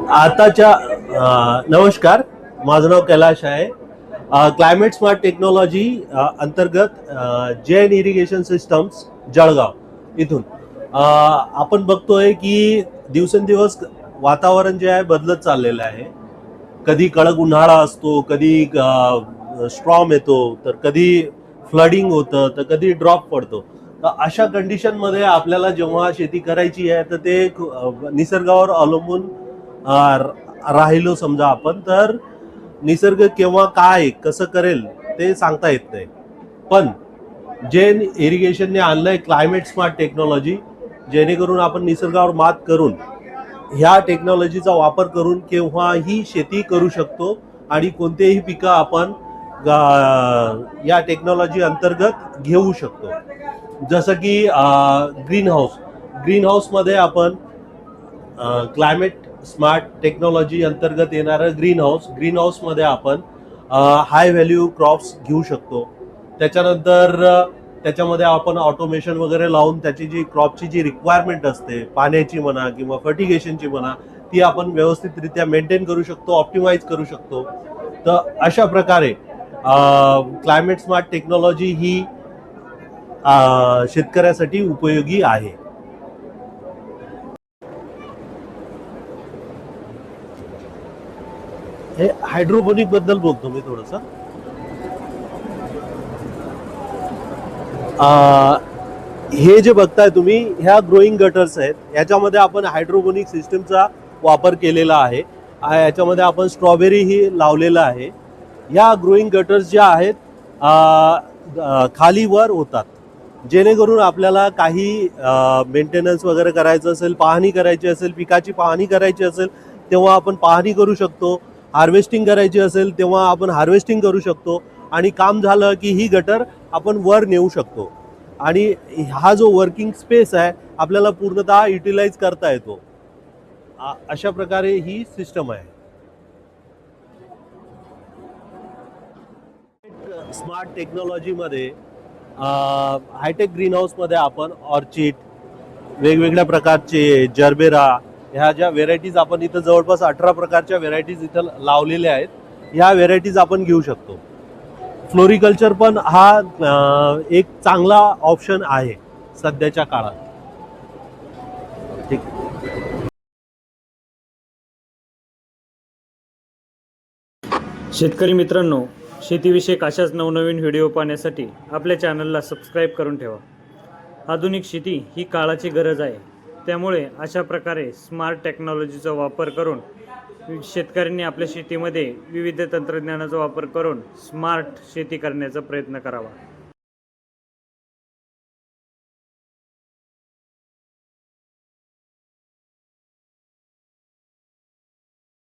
आताच्या नमस्कार, माझं नाव कैलाश आहे. क्लायमेट स्मार्ट टेक्नॉलॉजी अंतर्गत जैन इरिगेशन सिस्टम्स जळगाव इथून आपण बघतोय की दिवसेंदिवस वातावरण जे आहे बदलत चाललेलं आहे. कधी कडक उन्हाळा असतो, कधी स्ट्रॉम येतो, तर कधी फ्लडिंग होतं, तर कधी ड्रॉप पडतो. तर अशा कंडिशनमध्ये आपल्याला जेव्हा शेती करायची आहे तर ते निसर्गावर अवलंबून राहिलो समजा आपण, तर निसर्ग केव्हा काय कसं करेल ते सांगता येत नाही. पण जेन इरिगेशनने आणलंय क्लायमेट स्मार्ट टेक्नॉलॉजी, जेणेकरून आपण निसर्गावर मात करून ह्या टेक्नॉलॉजीचा वापर करून केव्हाही शेती करू शकतो आणि कोणतेही पिकं आपण या टेक्नॉलॉजी अंतर्गत घेऊ शकतो. जसं की ग्रीन हाऊसमध्ये आपण क्लायमेट स्मार्ट टेक्नॉलॉजी अंतर्गत येणारं ग्रीन हाऊसमध्ये आपण हाय व्हॅल्यू क्रॉप्स घेऊ शकतो. त्याच्यानंतर त्याच्यामध्ये आपण ऑटोमेशन वगैरे लावून त्याची जी क्रॉपची जी रिक्वायरमेंट असते, पाण्याची म्हणा किंवा फर्टिगेशनची म्हणा, ती आपण व्यवस्थितरित्या मेंटेन करू शकतो, ऑप्टिमाइज करू शकतो. तर अशा प्रकारे क्लायमेट स्मार्ट टेक्नॉलॉजी ही शेतकऱ्यासाठी उपयोगी आहे. हे हायड्रोपोनिक बद्दल बोलतो मी थोडस. हे जे बघताय तुम्ही, ह्या ग्रोईंग गटर्स आहेत. याच्यामध्ये आपण हायड्रोपोनिक सिस्टमचा वापर केलेला आहे. याच्यामध्ये आपण स्ट्रॉबेरी ही लावलेला आहे. या ग्रोईंग गटर्स ज्या आहेत खाली वर होतात, जेणेकरून आपल्याला काही मेंटेनन्स वगैरे करायचं असेल, पाहणी करायची असेल, पिकाची पाहणी करायची असेल तेव्हा आपण पाहणी करू शकतो. हार्वेस्टिंग करायची असेल तेव्हा आपण हार्वेस्टिंग करू शकतो. आणि काम झालं की ही गटर आपण वर नेऊ शकतो. आणि हा जो वर्किंग स्पेस आहे आपल्याला पूर्णतः युटिलाइज करता येतो. अशा प्रकारे ही सिस्टम आहे. स्मार्ट टेक्नॉलॉजीमध्ये हायटेक ग्रीन हाऊसमध्ये आपण ऑर्चिड, वेगवेगळ्या प्रकारचे जर्बेरा, ह्या ज्या व्हेरायटीज आपण इथं जवळपास 18 प्रकारच्या व्हेरायटीज इथं लावलेल्या आहेत, ह्या व्हेरायटीज आपण घेऊ शकतो. फ्लोरिकल्चर पण हा एक चांगला ऑप्शन आहे सध्याच्या काळात. ठीक. शेतकरी मित्रांनो, शेतीविषयक अशाच नवनवीन व्हिडिओ पाहण्यासाठी आपल्या चॅनलला सबस्क्राईब करून ठेवा. आधुनिक शेती ही काळाची गरज आहे. त्यामुळे अशा प्रकारे स्मार्ट टेक्नॉलॉजीचा वापर करून शेतकऱ्यांनी आपल्या शेतीमध्ये विविध तंत्रज्ञानाचा वापर करून स्मार्ट शेती करण्याचा प्रयत्न करावा.